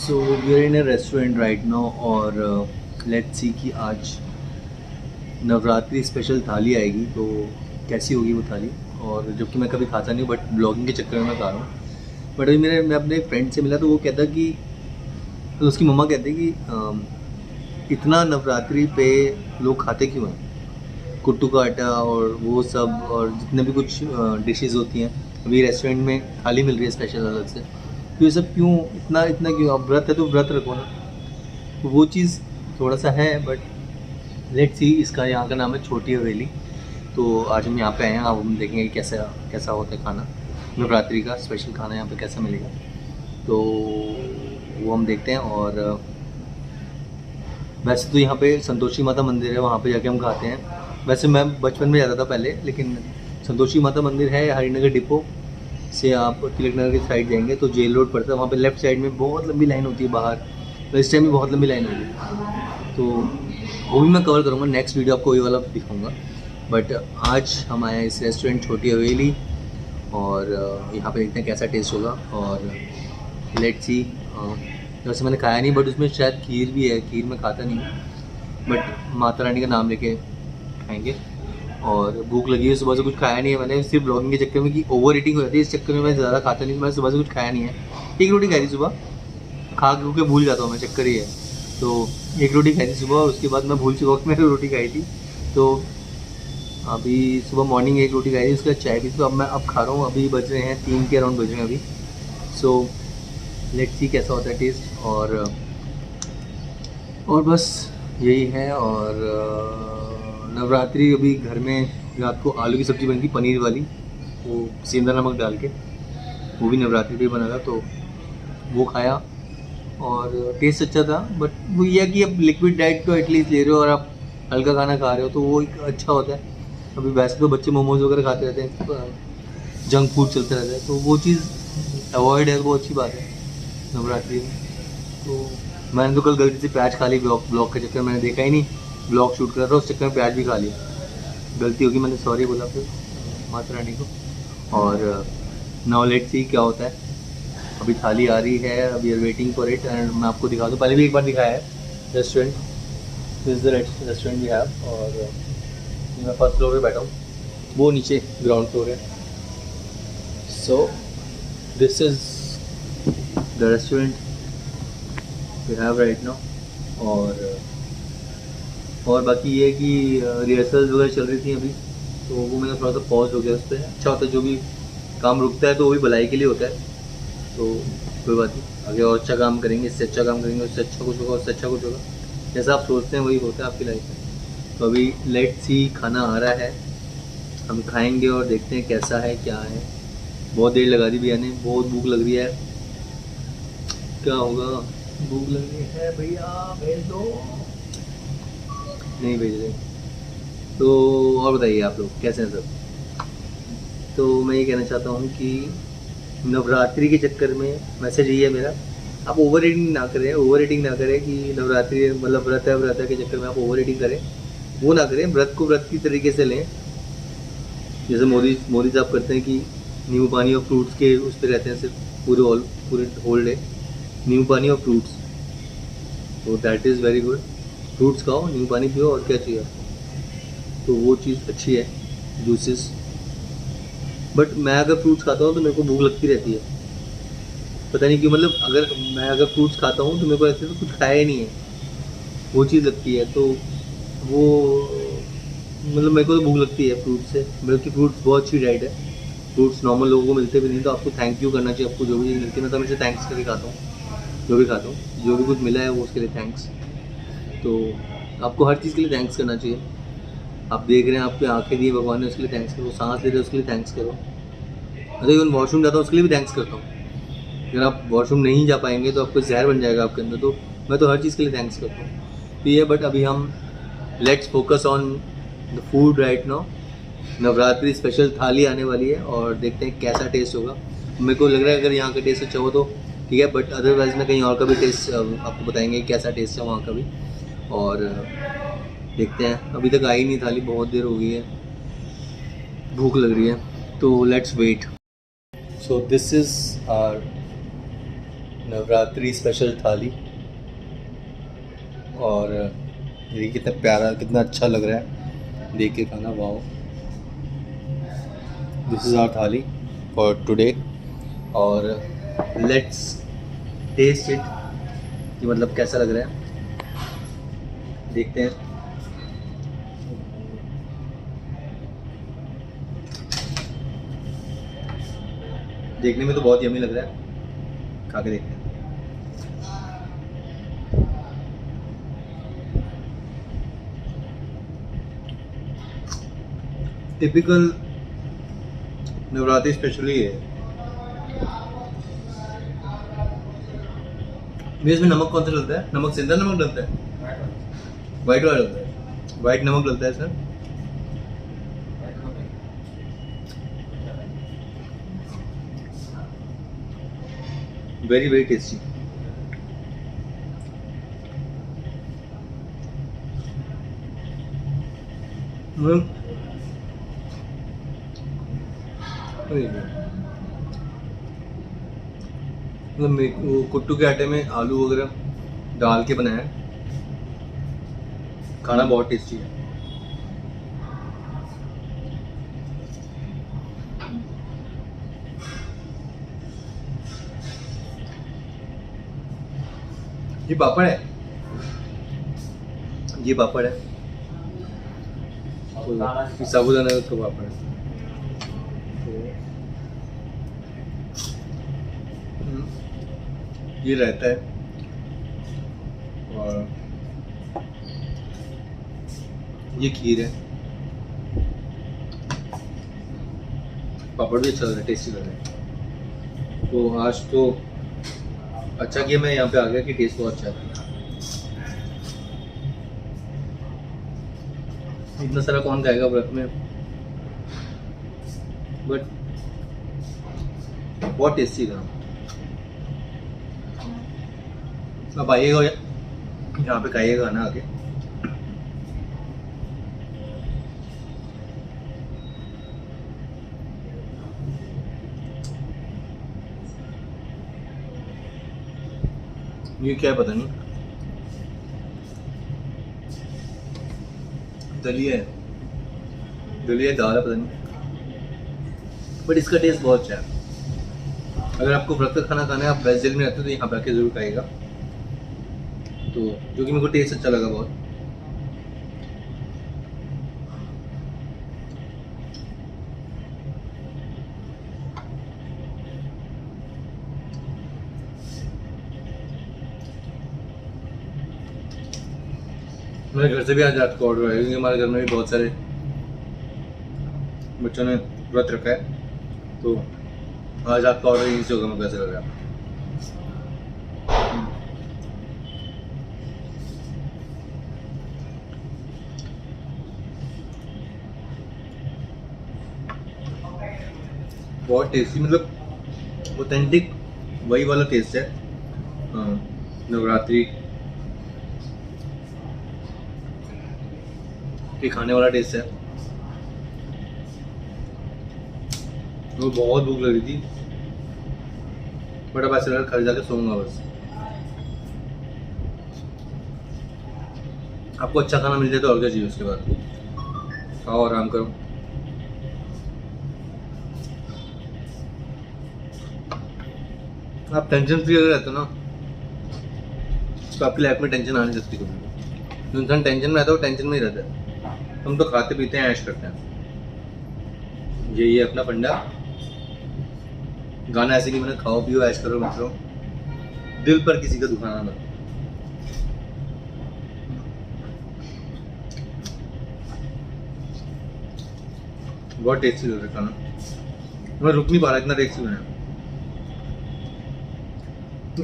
So we are in a restaurant right now और let's see कि आज Navratri special थाली आएगी तो कैसी होगी वो थाली। और जबकि मैं कभी खाता नहीं बट ब्लॉगिंग के चक्कर में मैं खा रहा हूँ। बट अभी मैं अपने एक फ्रेंड से मिला तो वो कहता कि तो उसकी मम्मा कहते कि इतना नवरात्रि पे लोग खाते क्यों हैं, कुट्टू का आटा और वो सब और जितने भी कुछ डिशेज़ होती हैं अभी रेस्टोरेंट में थाली मिल रही है स्पेशल अलग से, तो ये सब क्यों इतना इतना क्यों। अब व्रत है तो व्रत रखो ना। तो वो चीज़ थोड़ा सा है बट लेट्स सी। इसका यहाँ का नाम है छोटी हवेली। तो आज हम यहाँ पे आए हैं, अब हम देखेंगे कैसा कैसा होता है खाना, नवरात्रि का स्पेशल खाना यहाँ पे कैसा मिलेगा। तो वो हम देखते हैं। और वैसे तो यहाँ पे संतोषी माता मंदिर है, वहाँ पे जाके हम खाते हैं। वैसे मैं बचपन में जाता था पहले, लेकिन संतोषी माता मंदिर है हरिनगर डिपो से आप तिलक नगर की साइड जाएंगे तो जेल रोड पड़ता है। वहाँ पे लेफ्ट साइड में बहुत लंबी लाइन होती है बाहर, तो इस टाइम भी बहुत लंबी लाइन होगी। तो वो भी मैं कवर करूँगा, नेक्स्ट वीडियो आपको ये वाला दिखाऊंगा। बट आज हम आए हैं इस रेस्टोरेंट छोटी हवेली और यहाँ पे देखते हैं कैसा टेस्ट होगा। और लेट्स सी। वैसे मैंने खाया नहीं बट उसमें शायद खीर भी है, खीर मैं खाता नहीं बट माता रानी का नाम लेके खाएंगे। और भूख लगी है, सुबह से कुछ खाया नहीं है मैंने, सिर्फ ब्लॉगिंग के चक्कर में कि ओवर ईटिंग हो जाती है इस चक्कर में मैं ज़्यादा खाता नहीं। मैं सुबह से कुछ खाया नहीं है, एक रोटी खाई थी सुबह, खा के भूल जाता हूँ मैं, चक्कर ही है। तो एक रोटी खाई थी सुबह और उसके बाद मैं भूल चुका कि मैंने रोटी खाई थी। तो अभी सुबह मॉर्निंग एक रोटी खाई थी, उसके बाद चाय पी। तो अब मैं खा रहा हूँ, अभी बज रहे हैं 3 के अराउंड बज रहे हैं अभी। सो लेट्स सी कैसा होता है टेस्ट। और बस यही है। और नवरात्रि अभी घर में रात को आलू की सब्ज़ी बनी थी पनीर वाली, वो सेंधा नमक डाल के, वो भी नवरात्रि पे बना था तो वो खाया और टेस्ट अच्छा था। बट वो ये है कि अब लिक्विड डाइट तो एटलीस्ट ले रहे हो और आप हल्का खाना खा रहे हो तो वो एक अच्छा होता है। अभी वैसे तो बच्चे मोमोज वगैरह खाते रहते हैं, जंक फूड चलते रहता है, तो वो चीज़ अवॉइड है, वो अच्छी बात है नवरात्रि में। तो मैंने तो कल गलती से प्याज खा ली ब्लॉग के चक्कर में, मैंने देखा ही नहीं ब्लॉग शूट कर रहा था, उस चक्कर में प्याज भी खा लिया, गलती होगी, मैंने सॉरी बोला फिर माता रानी को। और नाउ लेट्स सी क्या होता है। अभी थाली आ रही है, अभी are waiting for it and मैं आपको दिखा दूँ, पहले भी एक बार दिखाया है restaurant, this is the restaurant we have. और मैं फर्स्ट फ्लोर पे बैठा हूँ, वो नीचे ग्राउंड फ्लोर है। So this is the restaurant we have right now. और बाकी ये है कि रिहर्सल्स वगैरह चल रही थी अभी, तो वो मेरा थोड़ा सा पॉज हो गया उस पर। अच्छा होता है, जो भी काम रुकता है तो वो भी भलाई के लिए होता है, तो कोई बात नहीं, आगे और अच्छा काम करेंगे, इससे अच्छा काम करेंगे, उससे अच्छा कुछ होगा, उससे अच्छा कुछ होगा। जैसा आप सोचते हैं वही होता है आपकी लाइफ में। तो अभी लेट्स सी, खाना आ रहा है, हम खाएंगे और देखते हैं कैसा है क्या है। बहुत देर लगा दी भैया ने, बहुत भूख लग रही है, क्या होगा, भूख लग रही है भैया भेज दो, नहीं भेज रहे। तो और बताइए आप लोग कैसे हैं सब। तो मैं ये कहना चाहता हूँ कि नवरात्रि के चक्कर में मैसेज यही है मेरा, आप ओवर ईटिंग ना करें, ओवर ईटिंग ना करें कि नवरात्रि मतलब व्रत है के चक्कर में आप ओवर ईटिंग करें, वो ना करें। व्रत को व्रत की तरीके से लें, जैसे मोदी साहब करते हैं कि नींबू पानी और फ्रूट्स के उस पर रहते हैं सिर्फ पूरे होल डे, नींबू पानी और फ्रूट्स, तो that is very good. Fruits खाओ, नींबू पानी पियो, और क्या चाहिए आपको, तो वो चीज़ अच्छी है, जूसेस। बट मैं अगर फ्रूट्स खाता हूँ तो मेरे को भूख लगती रहती है, पता नहीं क्यों। मतलब अगर फ्रूट्स खाता हूँ तो मेरे को ऐसे तो कुछ खाया ही नहीं है, वो चीज़ लगती है। तो वो मतलब मेरे को तो भूख लगती है फ्रूट से, बल्कि फ्रूट्स बहुत अच्छी डाइट है। फ्रूट्स नॉर्मल लोगों को मिलते भी नहीं, तो आपको थैंक यू करना चाहिए, आपको जो भी चीज़ मिलती है। मैं तो हमेशा थैंक्स करके खाता हूँ, जो भी खाता हूँ, जो भी कुछ मिला है वो उसके लिए थैंक्स। तो आपको हर चीज़ के लिए थैंक्स करना चाहिए। आप देख रहे हैं, आपकी आंखें दी भगवान ने, उसके लिए थैंक्स करो। सांस ले रहे हो उसके लिए थैंक्स करो। अगर इवन वॉशरूम जाता हूँ उसके लिए भी थैंक्स करता हूँ। अगर आप वॉशरूम नहीं जा पाएंगे तो आपको जहर बन जाएगा आपके अंदर, तो मैं तो हर चीज़ के लिए थैंक्स करता हूँ। तो ये, बट अभी हम let's focus on the food right now. Navratri special थाली आने वाली है और देखते हैं कैसा टेस्ट होगा। मेरे को लग रहा है अगर यहाँ का टेस्ट अच्छा हो तो ठीक है, बट अदरवाइज में कहीं और का भी टेस्ट आपको बताएंगे कैसा टेस्ट है वहाँ का भी। और देखते हैं, अभी तक आई नहीं थाली, बहुत देर हो गई है, भूख लग रही है, तो let's wait. So this is our Navratri special thali. और ये कितना प्यारा, कितना अच्छा लग रहा है देख के खाना। वाओ, दिस इज़ आवर थाली फॉर टुडे। और लेट्स टेस्ट इट कि मतलब कैसा लग रहा है, देखते हैं। देखने में तो बहुत यम्मी लग रहा है, खा के देखते हैं। टिपिकल नवरात्रि स्पेशली है। इसमें नमक कौन सा डलता है? नमक सिंधा नमक डलता है, वाइट वाला डलता है, वाइट नमक डलता है सर। Very very tasty. मतलब वो कुट्टू के आटे में आलू वगैरह डाल के बनाया है, खाना बहुत टेस्टी है। ये पापड़ है, ये पापड़ है, साबुदाना का पापड़ है। ये रहता है और ये खीर है। पापड़ भी अच्छा लग रहा है, टेस्टी लग रहा है। तो आज तो अच्छा किया मैं यहाँ पे आ गया कि टेस्ट बहुत अच्छा है। इतना सारा कौन खाएगा व्रत में, बट बहुत टेस्टी था। आप आइएगा यहाँ पे खाइएगा ना आके। ये क्या है पता नहीं, दलिया है, दलिया दाल है पता नहीं, बट इसका टेस्ट बहुत अच्छा है। अगर आपको व्रत का खाना खाना है, आप वेज में रहते हो तो यहाँ पे आके जरूर खाइएगा। तो जो कि मेरे को टेस्ट अच्छा लगा बहुत। मेरे घर से भी आज रात को ऑर्डर आएगा क्योंकि हमारे घर में भी बहुत सारे बच्चों ने व्रत रखा है, तो आज आपका ऑर्डर यहीं से होगा। मैं कैसे लग रहा है? बहुत टेस्टी, मतलब ऑथेंटिक वही वाला टेस्ट है नवरात्रि के खाने वाला टेस्ट है। वो बहुत भूख लग रही थी, बट अब ऐसा लगा घर जाके सोऊंगा बस। आपको अच्छा खाना मिल जाए तो और क्या चाहिए उसके बाद। खाओ, आराम करो। आप टेंशन फ्री अगर रहते हो ना तो आपकी लाइफ में टेंशन आ नहीं सकती कभी। जो इंसान टेंशन में रहता है वो टेंशन में ही रहता है। हम तो खाते पीते हैं, ऐश करते हैं। यही है अपना फंडा। गाना ऐसे कि मैंने खाओ पियो ऐश करो मित्रों, दिल पर किसी का दुखाना मत। बहुत टेस्टी लग रहा है खाना, मैं रुक नहीं पा रहा, इतना टेस्टी बना।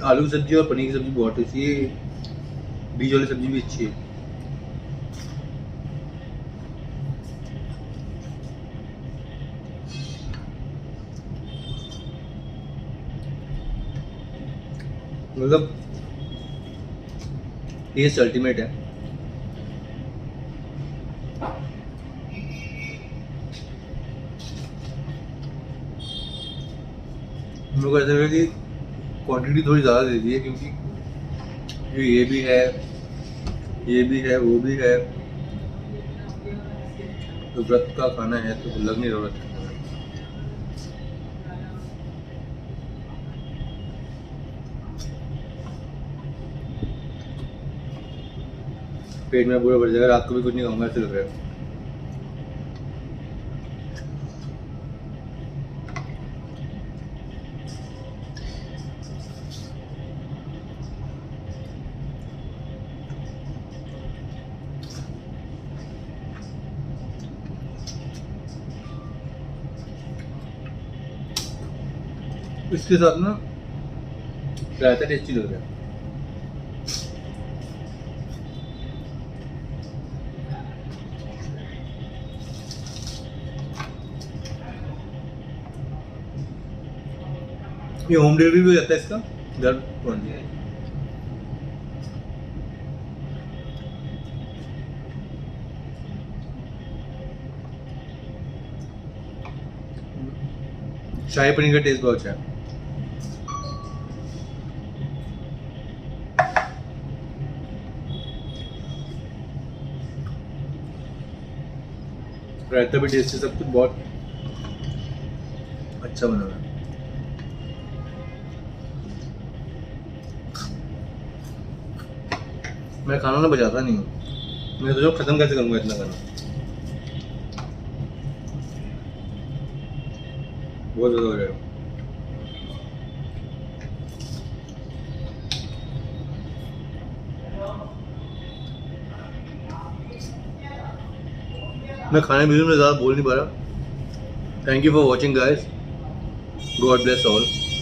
आलू की सब्जी और पनीर की सब्जी बहुत टेस्टी है। बीज वाली सब्जी भी अच्छी है। मतलब टेस्ट अल्टीमेट है। मेरे को ऐसा लगा कि क्वांटिटी थोड़ी ज़्यादा दे दी है क्योंकि ये भी है, ये भी है, वो भी है, तो व्रत का खाना है तो लग नहीं रहा है। पेट में पूरा भर जाएगा, रात को भी कुछ नहीं खाऊंगा ऐसे लग रहा है। इसके साथ ना रायता टेस्टी लग रहा है। ये होम डिलीवरी भी हो जाता है इसका घर पहुंच जाए। शाही पनीर का टेस्ट बहुत अच्छा है। रायता भी टेस्टी, सब कुछ बहुत अच्छा बना हुआ है। मैं खाना ना बचाता नहीं हूँ, मैं सोचा खत्म कैसे करूँगा इतना खाना, बहुत ज़्यादा हो रहा है। मैं खाने पीने में ज़्यादा बोल नहीं पा रहा। Thank you for watching guys, God bless all.